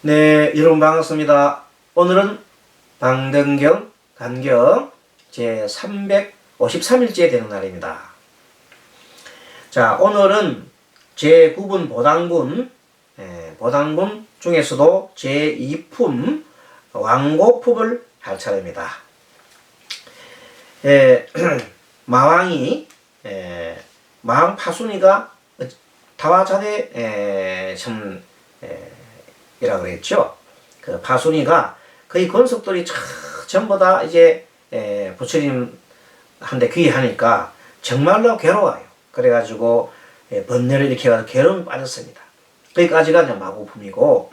네, 여러분 반갑습니다. 오늘은 방등경 간경 제 353일째 되는 날입니다. 자, 오늘은 제9분 보당분, 보당분 중에서도 제2품 왕고품을 할 차례입니다. 마왕이 마왕 파순이가 다화자대 이라고 그랬죠. 그 파순이가 거의 권속들이 전부 다 이제 부처님한테 귀의하니까 정말로 괴로워요. 그래가지고 번뇌를 일으켜서 괴로움에 빠졌습니다. 거기까지가 이제 마고품이고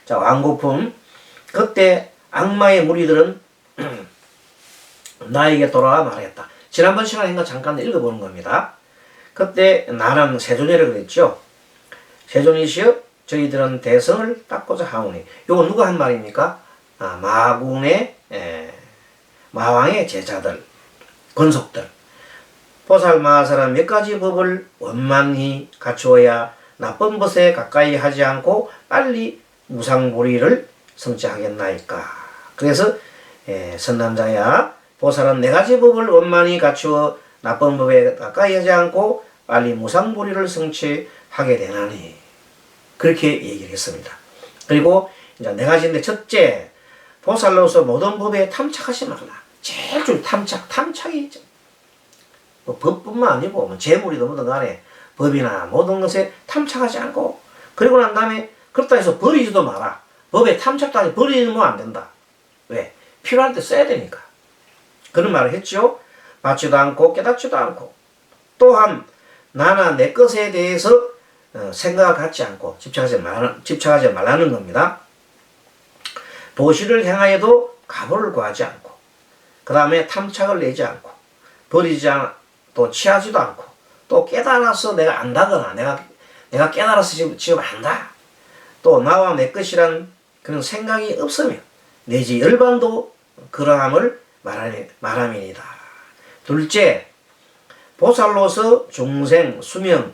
자, 왕고품. 그때 악마의 무리들은 나에게 돌아와 말했다. 지난번 시간에 한 거 잠깐 읽어보는 겁니다. 그때 나는 세존이라고 그랬죠. 세존이시여 저희들은 대성을 닦고자 하오니. 요거 누가 한 말입니까? 마군의 마왕의 제자들, 권속들. 보살 마하사는 몇 가지 법을 원만히 갖추어야 나쁜 것에 가까이 하지 않고 빨리 무상보리를 성취하겠나이까. 그래서 선남자야, 보살은 네 가지 법을 원만히 갖추어 나쁜 법에 가까이 하지 않고 빨리 무상보리를 성취하게 되나니. 그렇게 얘기를 했습니다. 그리고 이제 네 가지인데, 첫째, 보살로서 모든 법에 탐착하지 말라. 제일 중 탐착이 있죠. 뭐 법뿐만 아니고 뭐 재물이든 뭐든 간에 법이나 모든 것에 탐착하지 않고, 그리고 난 다음에 그렇다 해서 버리지도 마라. 법에 탐착도 하지 버리면 안 된다. 왜? 필요할 때 써야 되니까. 그런 말을 했죠. 받지도 않고 깨닫지도 않고, 또한 나나 내 것에 대해서 생각을 갖지 않고 집착하지 말라는 겁니다. 도시를 행하여도 가보를 구하지 않고, 그 다음에 탐착을 내지 않고, 또 취하지도 않고, 또 깨달아서 내가 안다거나 내가 깨달아서 지금 안다, 또 나와 내 것이란 그런 생각이 없으면, 내지 열반도 그러함을 말함이니다. 둘째, 보살로서 중생, 수명,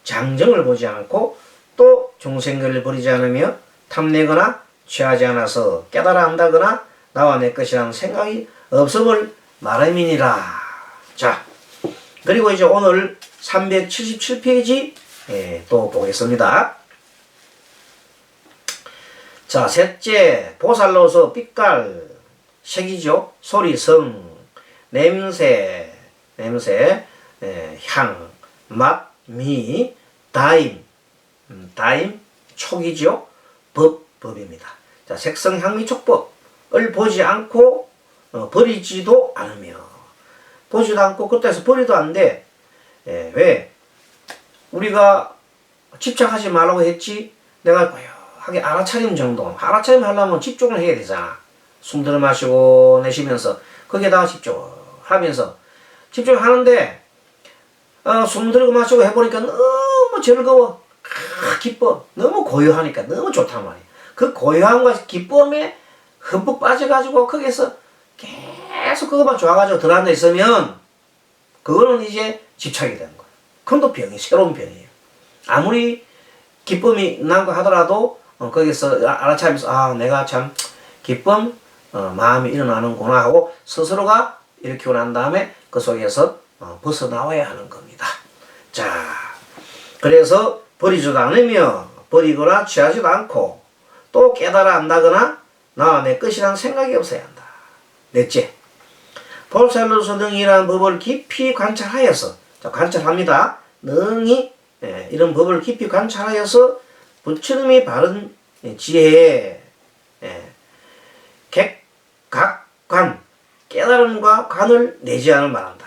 장정을 보지 않고, 또 중생들을 버리지 않으며 탐내거나 취하지 않아서 깨달아 안다거나 나와 내 것이라는 생각이 없음을 말함이니라. 자, 그리고 이제 오늘 377페이지 또 보겠습니다. 자, 셋째, 보살로서 빛깔, 색이죠. 소리, 성, 냄새, 향, 맛, 미, 다임, 촉이죠. 법입니다. 자, 색성, 향미, 촉법을 보지 않고 버리지도 않으며, 보지도 않고 그렇다 해서 버리도 안 돼. 왜? 우리가 집착하지 말라고 했지. 내가 고요하게 알아차림 정도, 알아차림 하려면 집중을 해야 되잖아. 숨 들어 마시고 내쉬면서 거기에다가 집중하면서 집중하는데, 숨 들고 마시고 해보니까 너무 즐거워, 기뻐, 너무 고요하니까 너무 좋단 말이야. 그 고요함과 기쁨에 흠뻑 빠져가지고 거기서 계속 그것만 좋아가지고 들어앉아 있으면 그거는 이제 집착이 되는 거야. 그건 또 새로운 병이에요. 아무리 기쁨이 난거 하더라도 거기서 알아차리면서 내가 참 기쁨, 마음이 일어나는구나 하고 스스로가 일으키고 난 다음에 그 속에서 벗어나와야 하는 겁니다. 자, 그래서 버리지도 않으며 버리거나 취하지도 않고, 또 깨달아 안다거나 나와 내 것이라는 생각이 없어야 한다. 넷째, 보살로서 능이라는 법을 깊이 관찰하여서, 자, 관찰합니다. 능히 이런 법을 깊이 관찰하여서 부처님이 바른 지혜에 각관, 깨달음과 관을 내지 않을 말한다.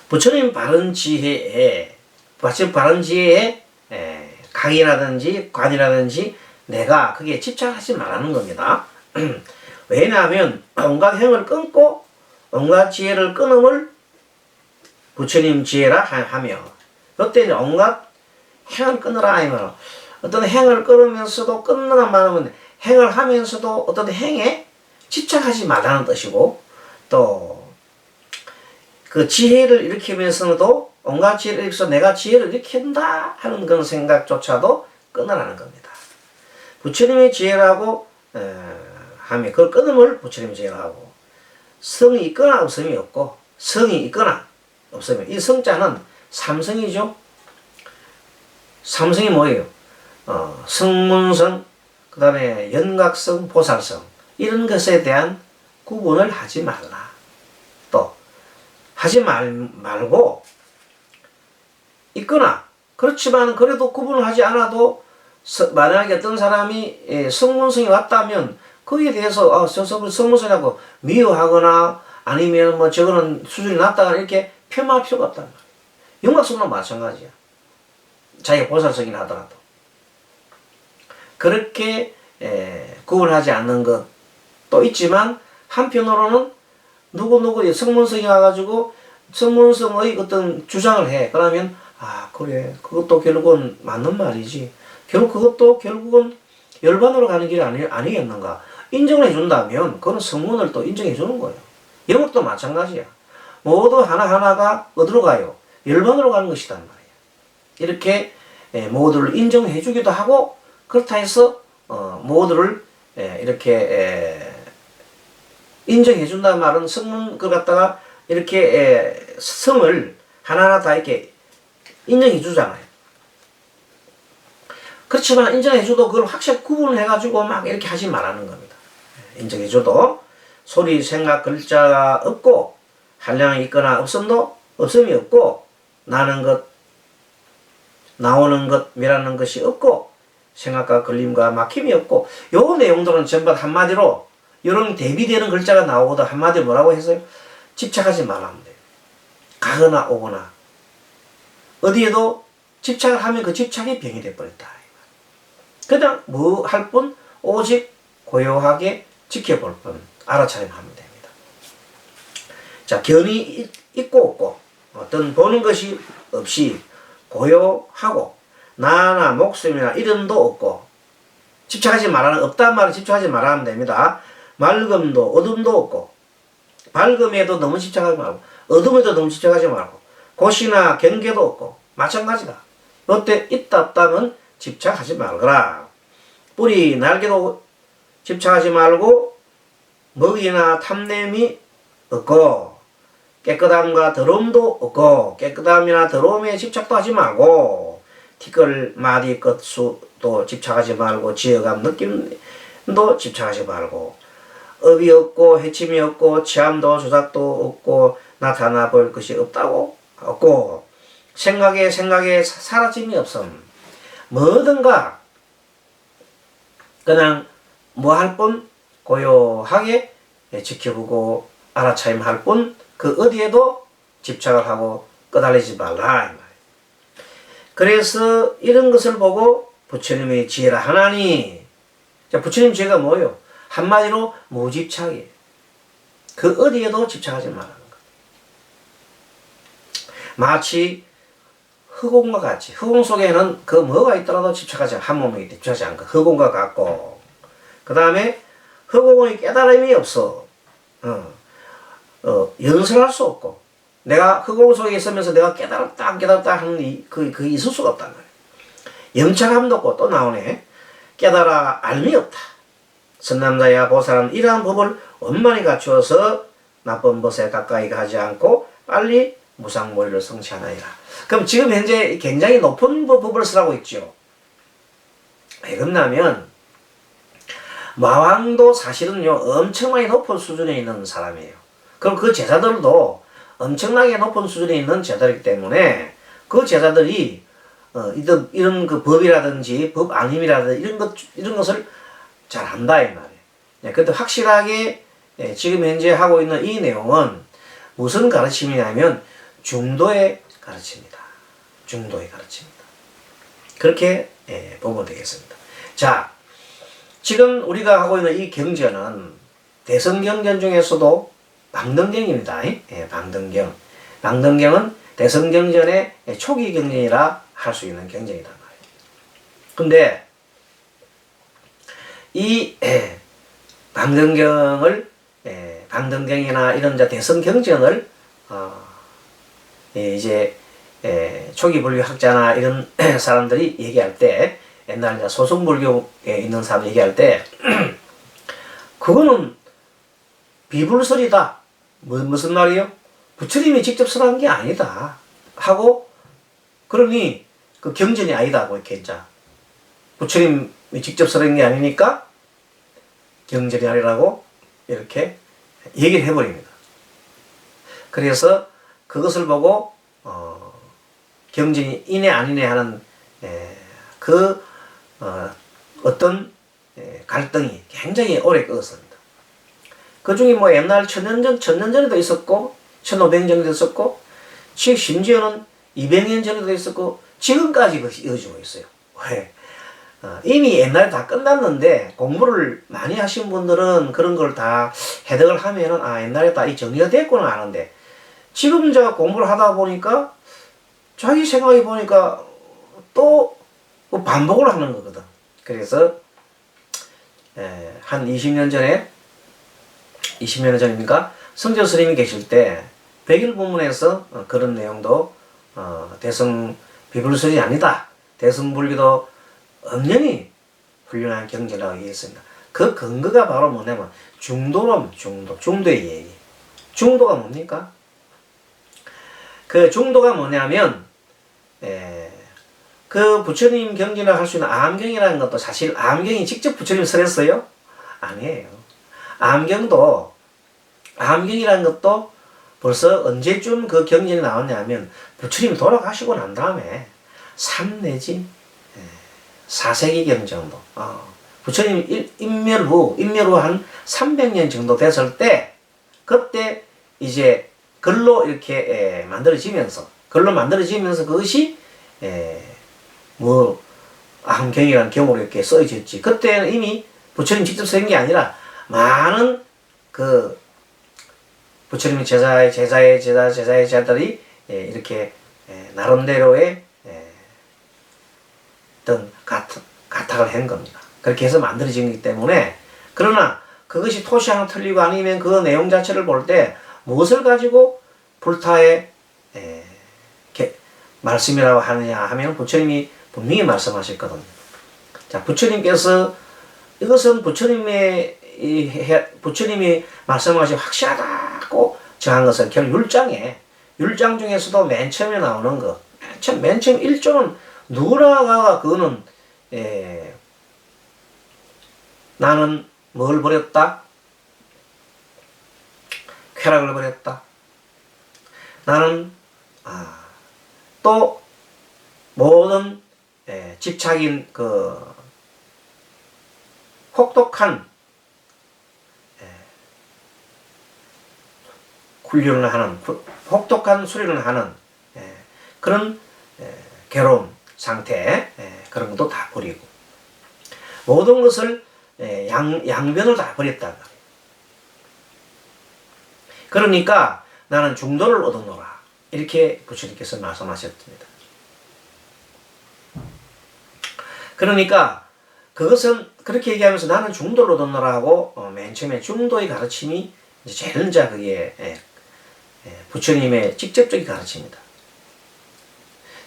부처님 바른 지혜에 각이라든지 관이라든지 내가 그게 집착하지 말라는 겁니다. 왜냐하면 온갖 행을 끊고 온갖 지혜를 끊음을 부처님 지혜라 하며, 그때 온갖 행을 끊으라 하면 어떤 행을 끊으면서도 끊느라 말하면 행을 하면서도 어떤 행에 집착하지 말라는 뜻이고, 또 그 지혜를 일으키면서도 온갖 지혜를 일으켜서 내가 지혜를 일으킨다 하는 그런 생각조차도 끊으라는 겁니다. 부처님의 지혜라고 하면 그 끊음을 부처님의 지혜라고 하고, 성이 있거나 없음이 없고, 성이 있거나 없으면, 이 성자는 삼성이죠. 삼성이 뭐예요? 성문성, 그 다음에 연각성, 보살성, 이런 것에 대한 구분을 하지 말라. 또 하지 말고 있거나, 그렇지만 그래도 구분을 하지 않아도 만약에 어떤 사람이 성문성이 왔다면 거기에 대해서 저 성문성이라고 미워하거나 아니면 뭐 저거는 수준이 낮다거나 이렇게 폄하할 필요가 없단 말이에요. 윤곽성도 마찬가지야. 자기가 보살성이나 하더라도 그렇게 구분하지 않는 것도 있지만, 한편으로는 누구 성문성이 와가지고 성문성의 어떤 주장을 해. 그러면 그래, 그것도 결국은 맞는 말이지. 그것도 결국은 열반으로 가는 길이 아니겠는가. 인정을 해준다면 그건 성문을 또 인정해 주는 거예요. 영업도 마찬가지야. 모두 하나하나가 어디로 가요? 열반으로 가는 것이단 말이에요. 이렇게 모두를 인정해 주기도 하고, 그렇다 해서 모두를 이렇게 인정해 준다는 말은 성문 걸 갖다가 이렇게 성을 하나하나 다 이렇게 인정해 주잖아요. 그렇지만 인정해 줘도 그걸 확실히 구분해 가지고 막 이렇게 하지 말라는 겁니다. 인정해 줘도 소리, 생각, 글자가 없고, 한량이 있거나 없음이 없고, 나는 것, 나오는 것, 미라는 것이 없고, 생각과 걸림과 막힘이 없고, 요 내용들은 전부 한마디로 이런 대비되는 글자가 나오고도 한마디로 뭐라고 했어요? 집착하지 말라면 돼요. 가거나 오거나 어디에도 집착을 하면 그 집착이 병이 돼버렸다. 그냥 뭐 할 뿐 오직 고요하게 지켜볼 뿐 알아차림 하면 됩니다. 자, 견이 있고 없고 어떤 보는 것이 없이 고요하고, 나나 목숨이나 이름도 없고, 집착하지 말라는, 없단 말은 집착하지 말아야 됩니다. 맑음도 어둠도 없고, 밝음에도 너무 집착하지 말고, 어둠에도 너무 집착하지 말고, 고시나 경계도 없고, 마찬가지다. 이때 있다 없다면 집착하지 말거라. 뿌리 날개도 집착하지 말고, 먹이나 탐냄이 없고, 깨끗함과 더러움도 없고, 깨끗함이나 더러움에 집착도 하지 말고, 티끌 마디 끝수도 집착하지 말고, 지어감 느낌도 집착하지 말고, 업이 없고 해침이 없고 취함도 조작도 없고 나타나 볼 것이 없고, 생각에 사라짐이 없음. 뭐든가 그냥 뭐 할 뿐 고요하게 지켜보고 알아차림 할 뿐, 그 어디에도 집착을 하고 끄달리지 말라 이 말이에요. 그래서 이런 것을 보고 부처님의 지혜라 하나니, 자, 부처님 지혜가 뭐예요? 한마디로 무집착이에요. 그 어디에도 집착하지 말라는 것. 마치 흑공과 같이, 흑공 속에는 그 뭐가 있더라도 집착하지 않고, 한 몸에 집착하지 않고 흑공과 같고, 그 다음에 흑공의 깨달음이 없어. 연설할 수 없고, 내가 흑공 속에 있으면서 내가 깨달았다 안 깨달았다 하는 그 있을 수가 없단 말이에요. 영찰함도 없고, 또 나오네. 깨달아 알미 없다. 선남자야 보살은 이러한 법을 원만히 갖추어서 나쁜 것에 가까이 가지 않고 빨리 무상몰이를 성취하나이다. 그럼 지금 현재 굉장히 높은 법을 쓰라고 있죠. 왜 그러냐면 마왕도 사실은요 엄청나게 높은 수준에 있는 사람이에요. 그럼 그 제자들도 엄청나게 높은 수준에 있는 제자이기 때문에 그 제자들이 이런 그 법이라든지 법 아님이라든지 이런 것을 잘 안다 이 말이에요. 네, 근데 확실하게 지금 현재 하고 있는 이 내용은 무슨 가르침이냐면 중도의 가르침이다. 중도의 가르침이다. 그렇게 보면 되겠습니다. 자, 지금 우리가 하고 있는 이 경전은 대성경전 중에서도 방등경입니다. 방등경. 방등경은 대성경전의 초기 경전이라 할 수 있는 경전이다 말이에요. 근데 이 방등경을 방등경이나 이런 대성경전을 이제 초기 불교 학자나 이런 사람들이 얘기할 때, 옛날 소승불교에 있는 사람 얘기할 때 그거는 비불설이다. 무슨 말이요? 부처님이 직접 설한 게 아니다 하고, 그러니 그 경전이 아니다고 이렇게 이제 부처님이 직접 설한 게 아니니까 경전이 아니라고 이렇게 얘기를 해버립니다. 그래서 그것을 보고 경전이 이네 아니네 하는 어떤 갈등이 굉장히 오래 끄었습니다. 그 중에 뭐 옛날 1000년 전에도 있었고 1500년 전에도 있었고 심지어는 200년 전에도 있었고 지금까지 그것이 이어지고 있어요. 왜? 이미 옛날에 다 끝났는데 공부를 많이 하신 분들은 그런 걸 다 해석을 하면은 옛날에 다 이 정리가 됐구나 아는데, 지금 제가 공부를 하다 보니까 자기 생각해 보니까 또 반복을 하는 거거든. 그래서 한 20년 전입니까? 성조 스님이 계실 때 백일본문에서 그런 내용도 대승 비불설이 아니다. 대승불교도 엄연히 훌륭한 경전이라고 얘기했습니다. 그 근거가 바로 뭐냐면 중도의 얘기. 중도가 뭡니까? 그 중도가 뭐냐면 그 부처님 경전을 할 수 있는 암경이라는 것도 사실 암경이 직접 부처님 설했어요? 아니에요. 암경이라는 것도 벌써 언제쯤 그 경전이 나왔냐면 부처님이 돌아가시고 난 다음에 3 내지 4세기경 정도, 부처님 인멸 후 한 300년 정도 됐을 때, 그때 이제 글로 이렇게 만들어지면서 그것이 암경이라는 경으로 이렇게 써졌지. 그때는 이미 부처님 직접 쓴 게 아니라 많은 그 부처님의 제자들이 이렇게 나름대로의 어떤 가탁을 한 겁니다. 그렇게 해서 만들어진 거기 때문에, 그러나 그것이 토시 하나 틀리고 아니면 그 내용 자체를 볼 때 무엇을 가지고 불타의 말씀이라고 하느냐 하면 부처님이 분명히 말씀하셨거든요. 자, 부처님께서 이것은 부처님이 말씀하신 확실하다고 정한 것은 결국 율장 중에서도 맨 처음에 나오는 거, 맨 처음 1조는 누구나가 그거는 나는 뭘 버렸다? 쾌락을 버렸다. 나는 또 모든 집착인 그 혹독한 훈련을 하는, 혹독한 수련을 하는 그런 괴로운 상태, 그런 것도 다 버리고 모든 것을 양변을 다 버렸다. 그러니까 나는 중도를 얻어노라, 이렇게 부처님께서 말씀하셨습니다. 그러니까 그것은 그렇게 얘기하면서 나는 중도를 얻어노라 하고 맨 처음에 중도의 가르침이 이제 제일 먼저 그게 부처님의 직접적인 가르침입니다.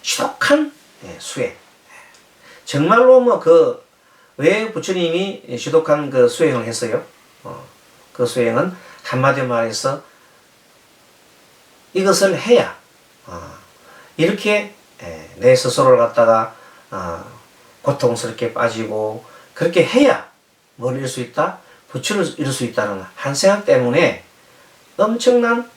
시독한 수행. 정말로 왜 부처님이 시독한 그 수행을 했어요? 그 수행은 한마디로 말해서 이것을 해야 이렇게 내 스스로를 갖다가 고통스럽게 빠지고, 그렇게 해야 뭘 이룰 수 있다? 부처를 이룰 수 있다는 한 생각 때문에 엄청난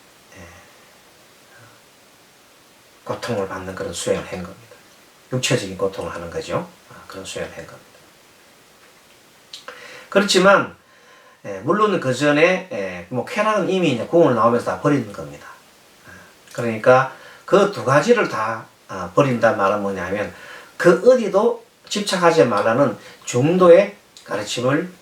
고통을 받는 그런 수행을 한 겁니다. 육체적인 고통을 하는 거죠. 그런 수행을 한 겁니다. 그렇지만 물론 그 전에 쾌락은 이미 이제 궁을 나오면서 다 버리는 겁니다. 그러니까 그 두 가지를 다 버린다는 말은 뭐냐면 그 어디도 집착하지 말라는 중도의 가르침을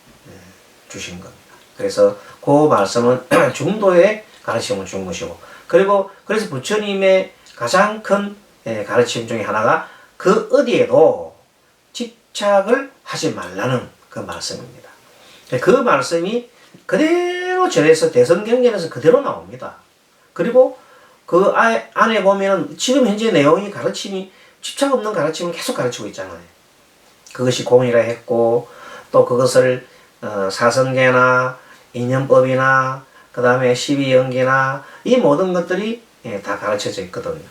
주신 겁니다. 그래서 그 말씀은 중도의 가르침을 준 것이고, 그래서 부처님의 가장 큰 가르침 중에 하나가 그 어디에도 집착을 하지 말라는 그 말씀입니다. 그 말씀이 그대로 절에서 대성경전에서 그대로 나옵니다. 그리고 그 안에 보면은 지금 현재 내용이 가르침이 집착 없는 가르침을 계속 가르치고 있잖아요. 그것이 공이라 했고 또 그것을 사성계나 인연법이나 그 다음에 12연계나 이 모든 것들이 다 가르쳐져 있거든요.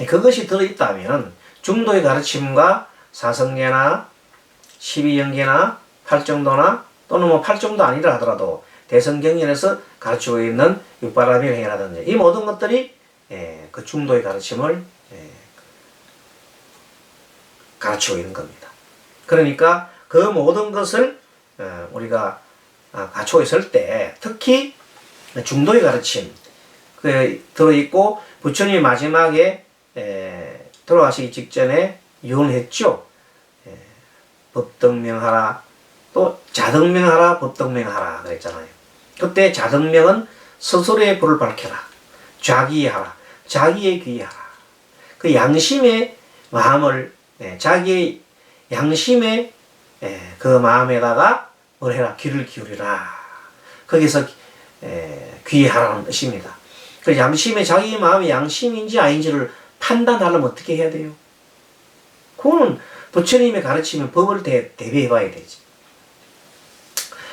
그것이 들어있다면 중도의 가르침과 사성계나 12연계나 팔정도나 또는 뭐 팔정도 아니라 하더라도 대성경전에서 가르치고 있는 육바라밀행이라든지 이 모든 것들이 그 중도의 가르침을 가르치고 있는 겁니다. 그러니까 그 모든 것을 우리가 갖추고 있을 때 특히 중도의 가르침 들어있고 부처님이 마지막에 돌아가시기 직전에 유언했죠. 법등명하라 또 자등명하라 법등명하라 그랬잖아요. 그때 자등명은 스스로의 불을 밝혀라. 자기하라. 자기의 귀하라. 그 양심의 마음을 자기의 양심의 그 마음에다가 뭘 해라. 귀를 기울이라. 거기서 귀하라는 뜻입니다. 그 양심의 자기의 마음이 양심인지 아닌지를 판단하려면 어떻게 해야 돼요? 그거는 부처님의 가르치면 법을 대비해 봐야 되지.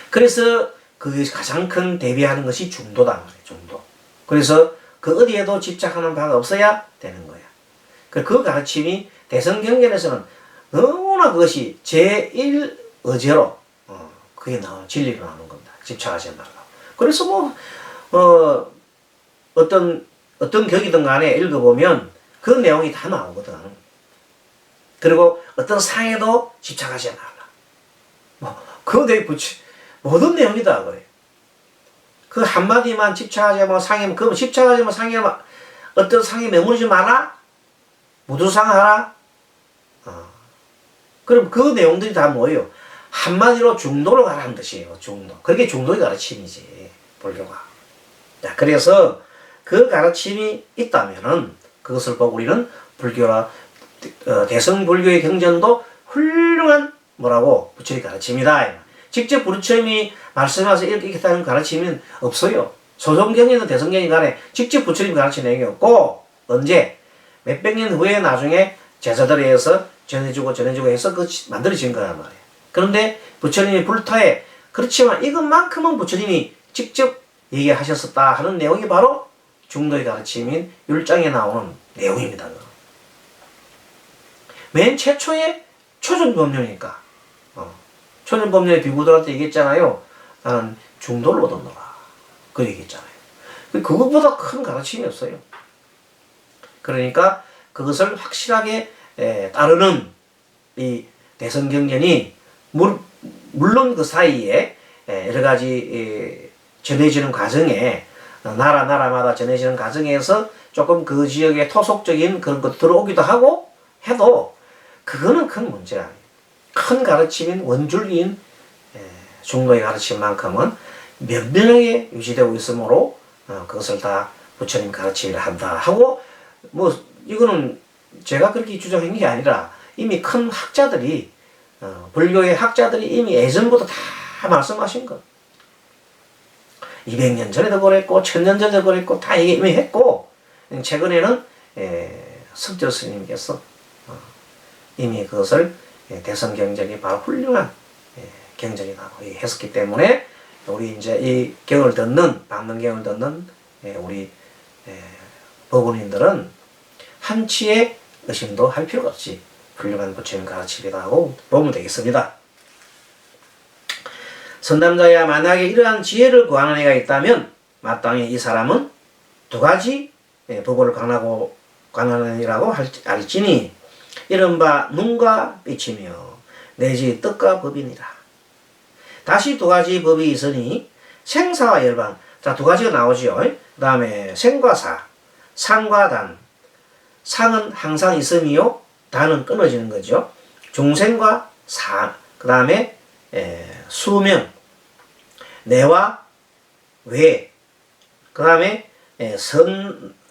그래서 그 가장 큰 대비하는 것이 중도다. 중도. 그래서 그 어디에도 집착하는 바가 없어야 되는 거야. 그 가르침이 대성경전에서는 너무나 그것이 제1의제로 그게 진리로 나오는 겁니다. 집착하지 말라고. 그래서 어떤 격이든 간에 읽어보면 그 내용이 다 나오거든. 그리고 어떤 상에도 집착하지 말라. 그 내용 모든 내용이 다 그래. 그 한마디만 집착하지 마, 그럼 집착하지 마, 어떤 상에 매무르지 마라? 무두상하라? 그럼 그 내용들이 다 뭐예요? 한마디로 중도로 가라는 뜻이에요, 중도. 그게 중도의 가르침이지, 불교가. 자, 그래서 그 가르침이 있다면은 그것을 보고 우리는 불교라, 대성불교의 경전도 훌륭한 부처의 가르침이다. 직접 부처님이 말씀하셔서 이렇게 했다는 가르침은 없어요. 소종경이든 대성경이 간에 직접 부처님이 가르친 내용이 없고, 언제? 몇백 년 후에 나중에 제자들에 의해서 전해주고 해서 만들어진 거란 말이에요. 그런데 부처님이 불타에, 그렇지만 이것만큼은 부처님이 직접 얘기하셨었다 하는 내용이 바로 중도의 가르침인 율장에 나오는 내용입니다. 맨 최초의 초전법륜이니까. 초전법륜의 비구들한테 얘기했잖아요. 나는 중도를 얻었노라. 그 얘기했잖아요. 그것보다 큰 가르침이 없어요. 그러니까 그것을 확실하게 따르는 이 대성경전이 물론 그 사이에 여러 가지 전해지는 과정에 나라마다 전해지는 과정에서 조금 그 지역의 토속적인 그런 것 들어오기도 하고 해도 그거는 큰 문제가 아니에요. 큰 가르침인 원줄기인 중도의 가르침만큼은 면면하게 유지되고 있으므로 그것을 다 부처님 가르침이라 한다 하고, 이거는 제가 그렇게 주장한 게 아니라 이미 큰 학자들이 불교의 학자들이 이미 예전부터 다 말씀하신 것. 200년 전에도 그랬고 1000년 전에도 그랬고 다 이미 했고, 최근에는 석조 스님께서 이미 그것을 대성경전이 바로 훌륭한 경전이라고 했었기 때문에 우리 이제 이 경을 듣는 방문경을 듣는 우리 법원인들은 한치의 의심도 할 필요가 없이 훌륭한 부처님 가르침이라고 보면 되겠습니다. 선담자야, 만약에 이러한 지혜를 구하는 애가 있다면 마땅히 이 사람은 두 가지 법을 관하는 이라고 알지니 이른바 눈과 빛이며 내지 뜻과 법이니라. 다시 두 가지 법이 있으니 생사와 열반. 자, 두 가지가 나오죠. 그 다음에 생과 사, 상과 단. 상은 항상 있음이요, 단은 끊어지는 거죠. 중생과 사, 그 다음에 수명, 내와 외, 그 다음에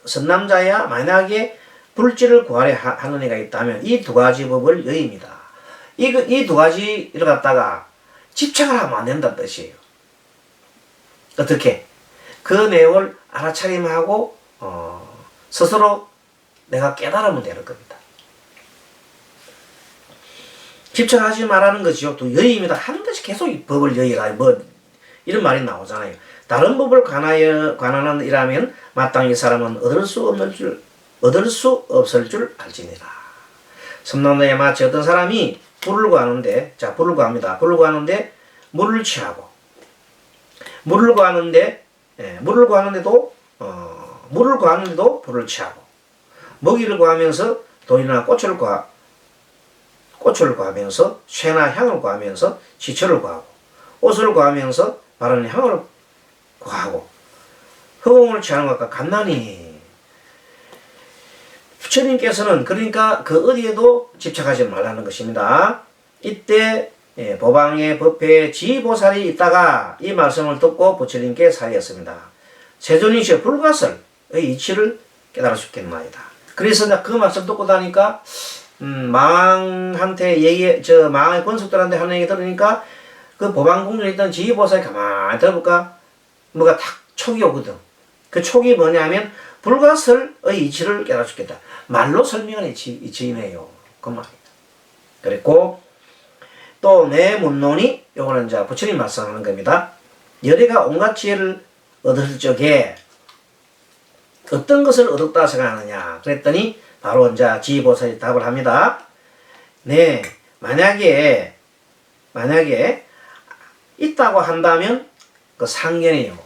선남자야, 만약에 불지를 구하려 하는 애가 있다면 이 두 가지 법을 여입니다. 이 두 가지를 갖다가 집착을 하면 안 된다는 뜻이에요. 어떻게? 그 내용을 알아차림하고 스스로 내가 깨달으면 되는 겁니다. 집착하지 말라는 것이요. 또 여의입니다. 하는 것이 계속 이 법을 여의라. 뭐 이런 말이 나오잖아요. 다른 법을 관하는 이라면 마땅히 이 사람은 얻을 수 없을 줄 알지니라. 섬난도에 마치 어떤 사람이 불을 구하는데, 자, 불을 구합니다. 불을 구하는데 물을 취하고, 물을 구하는데도 불을 취하고, 먹이를 구하면서 돈이나 꽃을 구하면서 쇠나 향을 구하면서 지초를 구하고, 옷을 구하면서 바르는 향을 구하고, 허공을 취하는 것과 같나니. 부처님께서는 그러니까 그 어디에도 집착하지 말라는 것입니다. 이때 보방의 법회에 지보살이 있다가 이 말씀을 듣고 부처님께 사리했습니다. 세존이시여 불가설의 이치를 깨달을 수 있겠나이다. 그래서 그 말씀 듣고 나니까 망한테 망의 권속들한테 하는 얘기 들으니까 그 보방궁전에 있던 지보살이 가만히 들어볼까 뭐가 탁 촉이 오거든. 그 촉이 뭐냐면 불가설의 이치를 깨달을 수 있겠다. 말로 설명한 이치이네요. 그 말이에요. 그리고 또 내 문론이 요거는 이제 부처님 말씀하는 겁니다. 여래가 온갖 지혜를 얻을 적에 어떤 것을 얻었다 생각하느냐 그랬더니 바로 이제 지보살이 답을 합니다. 네, 만약에 있다고 한다면 그 상견이요.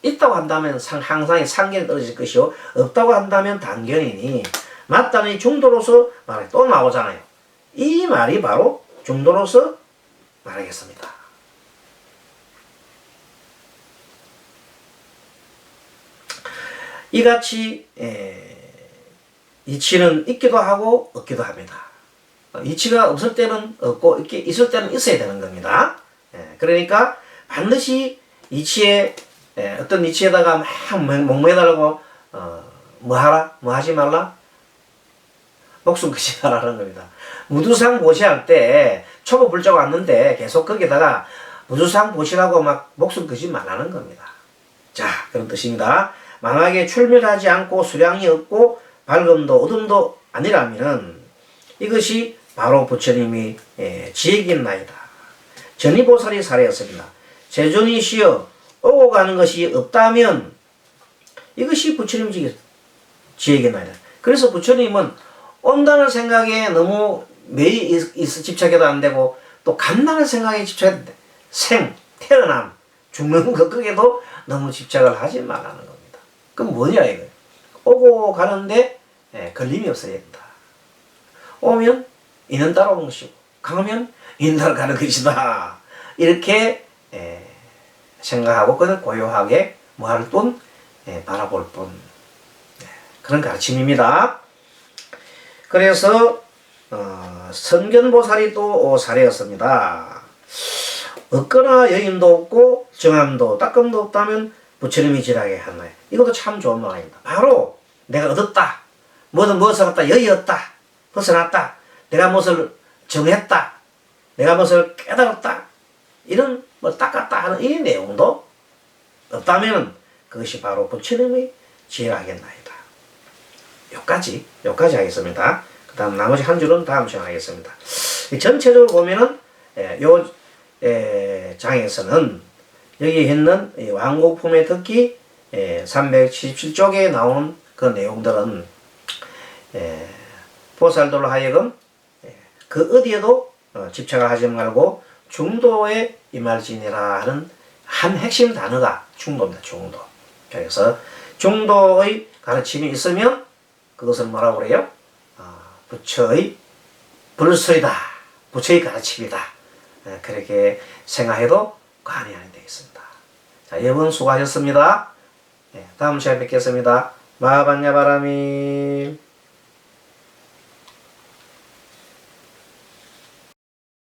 있다고 한다면 항상 상견이 떨어질 것이요. 없다고 한다면 단견이니 맞다니 중도로서 말이 또 나오잖아요. 이 말이 바로 중도로서 말하겠습니다. 이같이 이치는 있기도 하고 없기도 합니다. 이치가 없을 때는 없고 있을 때는 있어야 되는 겁니다. 그러니까 반드시 이치에 어떤 이치에다가 막 목매달고 뭐 하지 말라? 목숨 걸지 말라는 겁니다. 무두상 보시할 때 초보 불자가 왔는데 계속 거기다가 무두상 보시라고 막 목숨 걸지 말라는 겁니다. 자, 그런 뜻입니다. 만약에 출멸하지 않고 수량이 없고 밝음도 어둠도 아니라면 이것이 바로 부처님이 지혜겠나이다. 전이보살이 사례였습니다. 세존이시여 오고 가는 것이 없다면 이것이 부처님 지혜겠나이다. 그래서 부처님은 온다는 생각에 너무 매일 집착해도 안 되고 또 간다는 생각에 집착해도 안 돼. 태어남, 죽는 것 거기에도 너무 집착을 하지 말라는 겁니다. 그럼 뭐냐 이거예요. 오고 가는데 걸림이 없어야 된다. 오면 이는 따라오는 것이고 가면 이는 따라가는 것이다. 이렇게 생각하고 그는 고요하게 뭐할 뿐 바라볼 뿐 그런 가르침입니다. 그래서 선견보살이 또 사례였습니다. 없거나 여인도 없고 정함도 따끔도 없다면 부처님이 지라게 하나요. 이것도 참 좋은 말입니다. 바로 내가 얻었다. 무엇을 얻었다. 여의었다. 벗어났다. 내가 무엇을 정했다. 내가 무엇을 깨달았다. 이런 뭐 닦았다 하는 이 내용도 없다면 그것이 바로 부처님의 지혜가 하겠나이다. 여기까지 하겠습니다. 그 다음 나머지 한 줄은 다음 시간에 하겠습니다. 전체적으로 보면은 요 장에서는 여기 있는 왕곡품의 특기 377쪽에 나오는 그 내용들은 보살들로 하여금 그 어디에도 집착을 하지 말고 중도에 임할지니라 하는 한 핵심 단어가 중도입니다. 중도. 그래서 중도의 가르침이 있으면 그것을 뭐라고 그래요? 부처의 불설이다. 부처의 가르침이다. 그렇게 생각해도 과언이 아니 되겠습니다. 자, 여러분 수고하셨습니다. 다음 시간에 뵙겠습니다. 마하반야바라미.